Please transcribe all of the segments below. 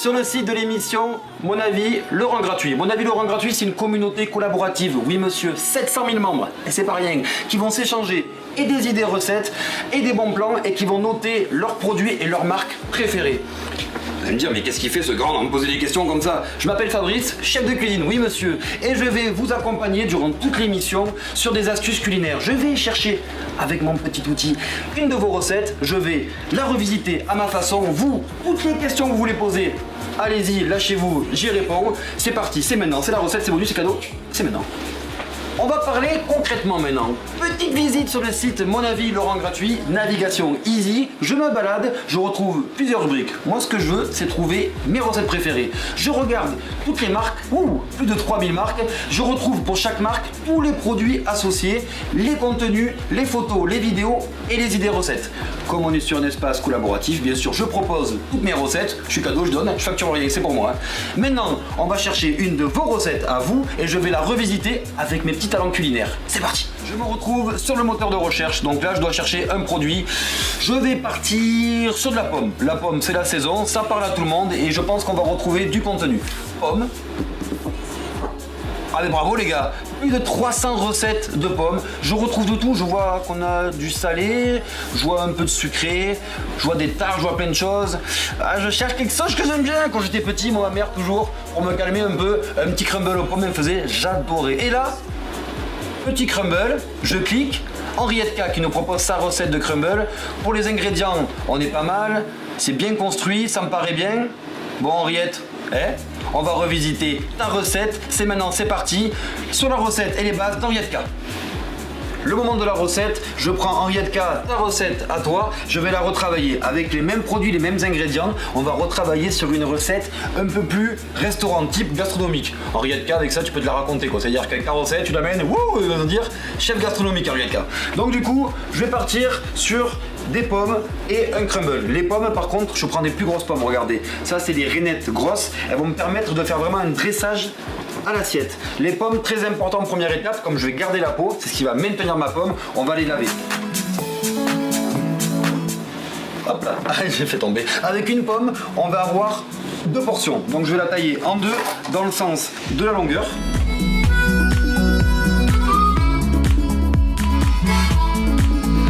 sur le site de l'émission Mon Avis Laurent Gratuit. Mon Avis Laurent Gratuit, c'est une communauté collaborative, oui monsieur, 700 000 membres, et c'est pas rien, qui vont s'échanger et des idées recettes et des bons plans et qui vont noter leurs produits et leurs marques préférées. Vous allez me dire, mais qu'est-ce qu'il fait ce grand à me poser des questions comme ça? Je m'appelle Fabrice, chef de cuisine, oui monsieur, et je vais vous accompagner durant toute l'émission sur des astuces culinaires. Je vais chercher avec mon petit outil une de vos recettes, je vais la revisiter à ma façon. Vous, toutes les questions que vous voulez poser, allez-y, lâchez-vous, j'y réponds. C'est parti, c'est maintenant, c'est la recette, c'est bonus, c'est cadeau, c'est maintenant. On va parler concrètement maintenant. Petite visite sur le site Mon Avis Laurent Gratuit, navigation easy. Je me balade, je retrouve plusieurs rubriques. Moi, ce que je veux, c'est trouver mes recettes préférées. Je regarde toutes les marques, plus de 3000 marques. Je retrouve pour chaque marque tous les produits associés, les contenus, les photos, les vidéos et les idées recettes. Comme on est sur un espace collaboratif, bien sûr, je propose toutes mes recettes. Je suis cadeau, je donne, je facture rien, c'est pour moi. Maintenant, on va chercher une de vos recettes à vous et je vais la revisiter avec mes petits talents culinaires. C'est parti! Je me retrouve sur le moteur de recherche, donc là je dois chercher un produit. Je vais partir sur de la pomme. La pomme, c'est la saison, ça parle à tout le monde et je pense qu'on va retrouver du contenu. Pomme. Ah mais bravo les gars, plus de 300 recettes de pommes, je retrouve de tout, je vois qu'on a du salé, je vois un peu de sucré, je vois des tartes, je vois plein de choses. Ah, je cherche quelque chose que j'aime bien. Quand j'étais petit, moi ma mère toujours, pour me calmer un peu, un petit crumble aux pommes elle me faisait, j'adorais. Et là, petit crumble, je clique, Henriette K qui nous propose sa recette de crumble. Pour les ingrédients, on est pas mal, c'est bien construit, ça me paraît bien. Bon Henriette, on va revisiter ta recette, c'est maintenant, c'est parti. Sur la recette et les bases d'Henriette K. Le moment de la recette, je prends Henriette K, ta recette à toi, je vais la retravailler avec les mêmes produits, les mêmes ingrédients. On va retravailler sur une recette un peu plus restaurant, type gastronomique. Henriette K, avec ça, tu peux te la raconter quoi. C'est-à-dire qu'avec ta recette, tu l'amènes, il va nous dire chef gastronomique Henriette K. Donc du coup, je vais partir sur des pommes et un crumble. Les pommes par contre, je prends des plus grosses pommes, regardez. Ça c'est des rainettes grosses, elles vont me permettre de faire vraiment un dressage à l'assiette. Les pommes, très important, première étape, comme je vais garder la peau, c'est ce qui va maintenir ma pomme, on va les laver. Hop là, j'ai fait tomber. Avec une pomme, on va avoir 2 portions. Donc je vais la tailler en 2 dans le sens de la longueur.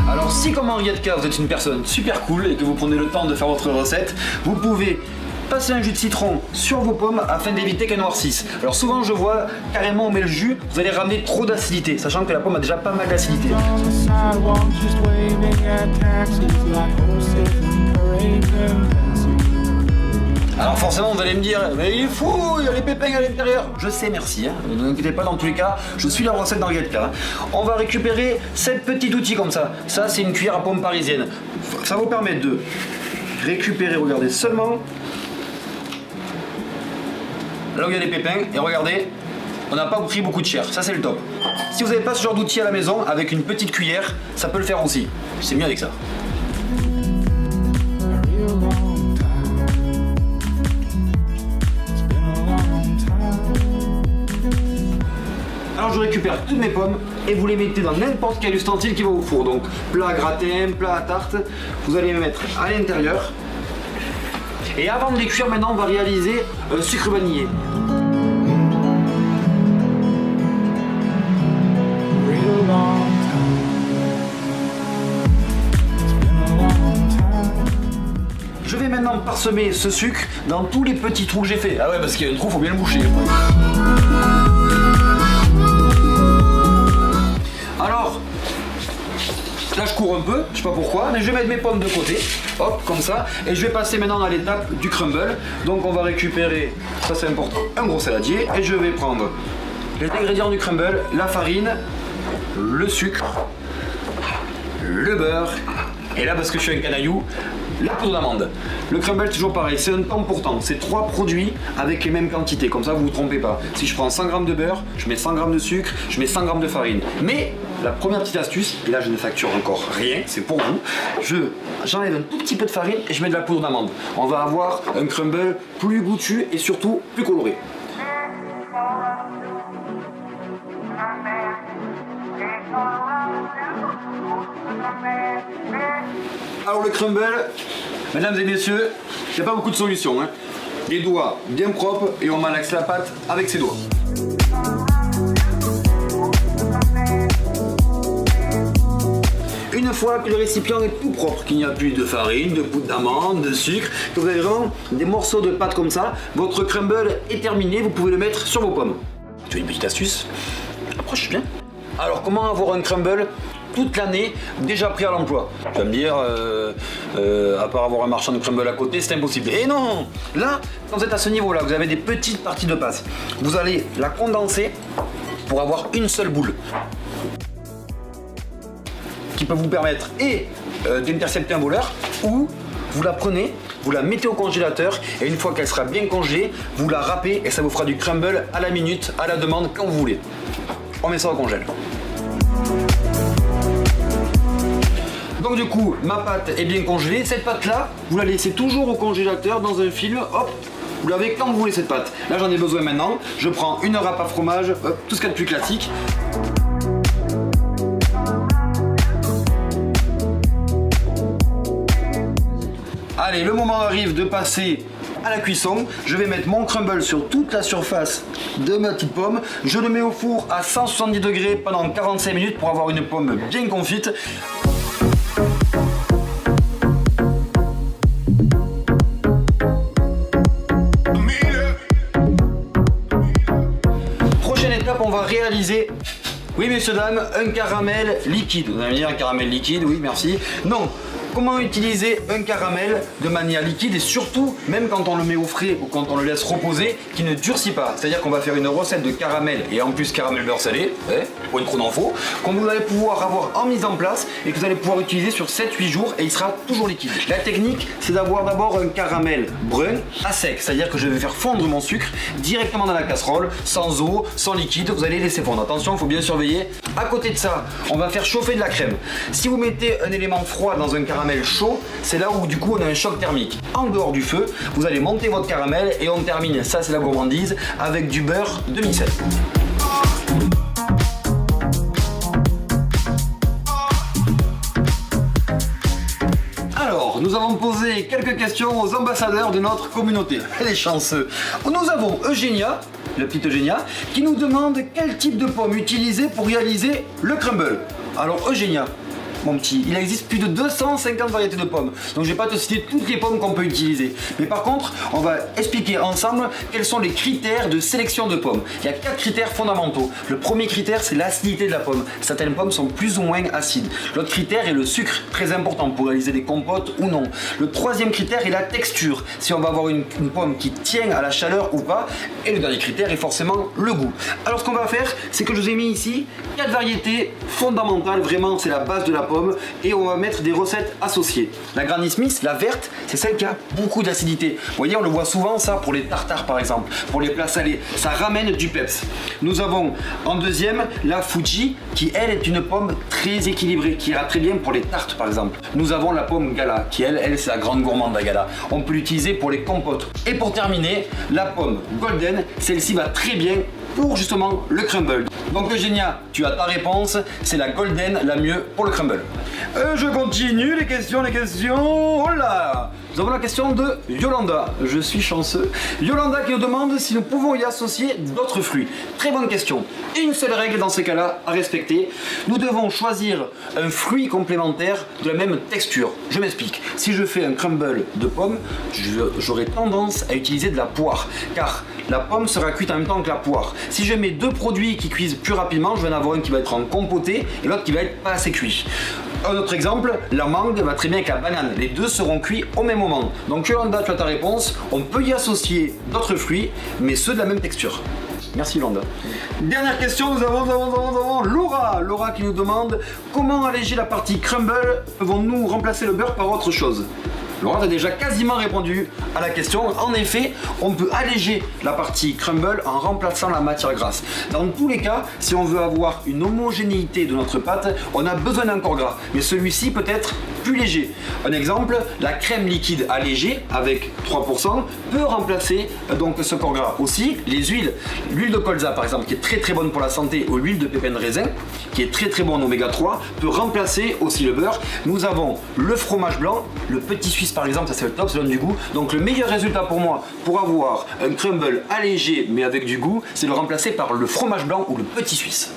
Alors si comme Henriette K, vous êtes une personne super cool et que vous prenez le temps de faire votre recette, vous pouvez passer un jus de citron sur vos pommes afin d'éviter qu'elles noircissent. Alors souvent je vois carrément on met le jus, vous allez ramener trop d'acidité, sachant que la pomme a déjà pas mal d'acidité. Alors forcément vous allez me dire, mais il est fou, il y a les pépins à l'intérieur. Je sais, merci, ne vous inquiétez pas, dans tous les cas, je suis la recette d'Henriette K. On va récupérer 7 petits outils comme ça. Ça c'est une cuillère à pommes parisienne. Ça vous permet de récupérer, regardez, seulement là où il y a les pépins, et regardez, on n'a pas pris beaucoup de chair, ça c'est le top. Si vous n'avez pas ce genre d'outil à la maison, avec une petite cuillère, ça peut le faire aussi. C'est mieux avec ça. Alors je récupère toutes mes pommes et vous les mettez dans n'importe quel ustensile qui va au four. Donc plat à gratin, plat à tarte, vous allez les mettre à l'intérieur. Et avant de les cuire, maintenant on va réaliser un sucre vanillé. Je vais maintenant parsemer ce sucre dans tous les petits trous que j'ai fait. Ah ouais, parce qu'il y a un trou, faut bien le boucher. Alors, là je cours un peu, je sais pas pourquoi, mais je vais mettre mes pommes de côté, hop, comme ça, et je vais passer maintenant à l'étape du crumble. Donc on va récupérer, ça c'est important, un gros saladier, et je vais prendre les ingrédients du crumble, la farine, le sucre, le beurre, et là parce que je suis un canaillou, la poudre d'amande. Le crumble toujours pareil, c'est un temps pour temps, c'est 3 produits avec les mêmes quantités, comme ça vous vous trompez pas. Si je prends 100 g de beurre, je mets 100 g de sucre, je mets 100 g de farine. Mais la première petite astuce, et là je ne facture encore rien, c'est pour vous, j'enlève un tout petit peu de farine et je mets de la poudre d'amande. On va avoir un crumble plus goûtu et surtout plus coloré. Alors le crumble, mesdames et messieurs, il n'y a pas beaucoup de solutions. Les doigts bien propres et on malaxe la pâte avec ses doigts. Une fois que le récipient est tout propre, qu'il n'y a plus de farine, de poudre d'amande, de sucre, que vous avez vraiment des morceaux de pâte comme ça, votre crumble est terminé, vous pouvez le mettre sur vos pommes. Tu as une petite astuce? Approche bien. Alors comment avoir un crumble toute l'année déjà pris à l'emploi? Tu vas me dire, à part avoir un marchand de crumble à côté, c'est impossible. Et non! Là, quand vous êtes à ce niveau-là, vous avez des petites parties de pâte. Vous allez la condenser pour avoir une seule boule qui peut vous permettre d'intercepter un voleur, ou vous la prenez, vous la mettez au congélateur et une fois qu'elle sera bien congelée, vous la râpez et ça vous fera du crumble à la minute, à la demande, quand vous voulez. On met ça au congèle. Donc du coup, ma pâte est bien congelée. Cette pâte-là, vous la laissez toujours au congélateur dans un film, hop, vous l'avez quand vous voulez cette pâte. Là j'en ai besoin maintenant, je prends une râpe à fromage, hop, tout ce qu'il y a de plus classique. Allez, le moment arrive de passer à la cuisson. Je vais mettre mon crumble sur toute la surface de ma petite pomme. Je le mets au four à 170 degrés pendant 45 minutes pour avoir une pomme bien confite. Prochaine étape, on va réaliser... Oui, messieurs, dames, un caramel liquide. Vous allez me dire un caramel liquide, oui, merci. Non. Comment utiliser un caramel de manière liquide et surtout, même quand on le met au frais ou quand on le laisse reposer, qui ne durcit pas. C'est-à-dire qu'on va faire une recette de caramel et en plus caramel beurre salé, pour une trop d'infos, qu'on vous allez pouvoir avoir en mise en place et que vous allez pouvoir utiliser sur 7-8 jours et il sera toujours liquide. La technique, c'est d'avoir d'abord un caramel brun à sec, c'est-à-dire que je vais faire fondre mon sucre directement dans la casserole, sans eau, sans liquide, vous allez laisser fondre. Attention, il faut bien surveiller. À côté de ça, on va faire chauffer de la crème. Si vous mettez un élément froid dans un caramel chaud, c'est là où du coup on a un choc thermique. En dehors du feu, vous allez monter votre caramel et on termine, ça c'est la gourmandise, avec du beurre demi-sel. Alors, nous avons posé quelques questions aux ambassadeurs de notre communauté. Les chanceux. Nous avons Eugénia, la petite Eugénia, qui nous demande quel type de pomme utiliser pour réaliser le crumble. Alors Eugénia, mon petit, il existe plus de 250 variétés de pommes. Donc je vais pas te citer toutes les pommes qu'on peut utiliser. Mais par contre, on va expliquer ensemble quels sont les critères de sélection de pommes. Il y a 4 critères fondamentaux. Le premier critère, c'est l'acidité de la pomme. Certaines pommes sont plus ou moins acides. L'autre critère est le sucre, très important pour réaliser des compotes ou non. Le troisième critère est la texture, si on va avoir une pomme qui tient à la chaleur ou pas. Et le dernier critère est forcément le goût. Alors ce qu'on va faire, c'est que je vous ai mis ici 4 variétés fondamentales, vraiment c'est la base de la pomme. Et on va mettre des recettes associées. La Granny Smith, la verte, c'est celle qui a beaucoup d'acidité. Vous voyez, on le voit souvent ça pour les tartares par exemple, pour les plats salés. Ça ramène du peps. Nous avons en deuxième la Fuji qui elle est une pomme très équilibrée, qui ira très bien pour les tartes par exemple. Nous avons la pomme Gala qui elle c'est la grande gourmande la Gala. On peut l'utiliser pour les compotes. Et pour terminer, la pomme Golden, celle-ci va très bien pour justement le crumble. Donc Eugénia, tu as ta réponse, c'est la Golden la mieux pour le crumble. Je continue, les questions. Oh là! Nous avons la question de Yolanda, je suis chanceux. Yolanda qui nous demande si nous pouvons y associer d'autres fruits. Très bonne question. Une seule règle dans ces cas-là à respecter. Nous devons choisir un fruit complémentaire de la même texture. Je m'explique. Si je fais un crumble de pommes, j'aurai tendance à utiliser de la poire. Car la pomme sera cuite en même temps que la poire. Si je mets deux produits qui cuisent plus rapidement, je vais en avoir un qui va être en compoté et l'autre qui va être pas assez cuit. Un autre exemple, la mangue va très bien avec la banane. Les deux seront cuits au même moment. Donc Yolanda, tu as ta réponse. On peut y associer d'autres fruits, mais ceux de la même texture. Merci Yolanda. Dernière question, nous avons Laura. Laura qui nous demande comment alléger la partie crumble. Pouvons-nous remplacer le beurre par autre chose? Laura, tu as déjà quasiment répondu à la question. En effet, on peut alléger la partie crumble en remplaçant la matière grasse. Dans tous les cas, si on veut avoir une homogénéité de notre pâte, on a besoin d'un corps gras. Mais celui-ci peut être plus léger. Un exemple, la crème liquide allégée avec 3% peut remplacer donc ce corps gras. Aussi, les huiles. L'huile de colza par exemple, qui est très très bonne pour la santé, ou l'huile de pépins de raisin, qui est très très bon en oméga 3, peut remplacer aussi le beurre. Nous avons le fromage blanc, le petit Suisse suisse par exemple, ça c'est le top, ça donne du goût. Donc le meilleur résultat pour moi, pour avoir un crumble allégé mais avec du goût, c'est de le remplacer par le fromage blanc ou le petit suisse.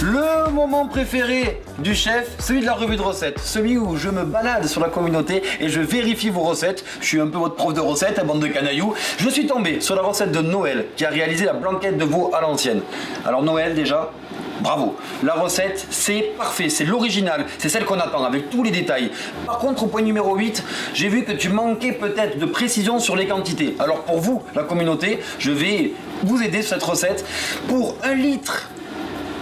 Le moment préféré du chef, celui de la revue de recettes, celui où je me balade sur la communauté et je vérifie vos recettes. Je suis un peu votre prof de recettes, à bande de canailloux. Je suis tombé sur la recette de Noël qui a réalisé la blanquette de veau à l'ancienne. Alors Noël déjà, bravo. La recette, c'est parfait, c'est l'original, c'est celle qu'on attend avec tous les détails. Par contre, au point numéro 8, j'ai vu que tu manquais peut-être de précision sur les quantités. Alors pour vous, la communauté, je vais vous aider sur cette recette. Pour 1 litre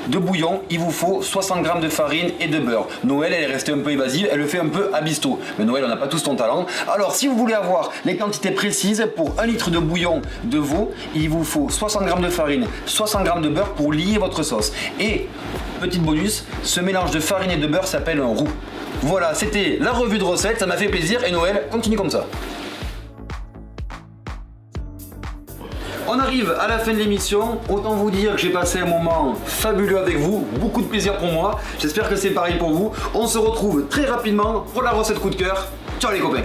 de bouillon, il vous faut 60 g de farine et de beurre. Noël, elle est restée un peu évasive, elle le fait un peu à bisto. Mais Noël, on n'a pas tous ton talent. Alors, si vous voulez avoir les quantités précises, pour 1 litre de bouillon de veau, il vous faut 60 g de farine, 60 g de beurre pour lier votre sauce. Et, petit bonus, ce mélange de farine et de beurre s'appelle un roux. Voilà, c'était la revue de recettes, ça m'a fait plaisir. Et Noël, continue comme ça. On arrive à la fin de l'émission, autant vous dire que j'ai passé un moment fabuleux avec vous, beaucoup de plaisir pour moi, j'espère que c'est pareil pour vous. On se retrouve très rapidement pour la recette coup de cœur. Ciao les copains!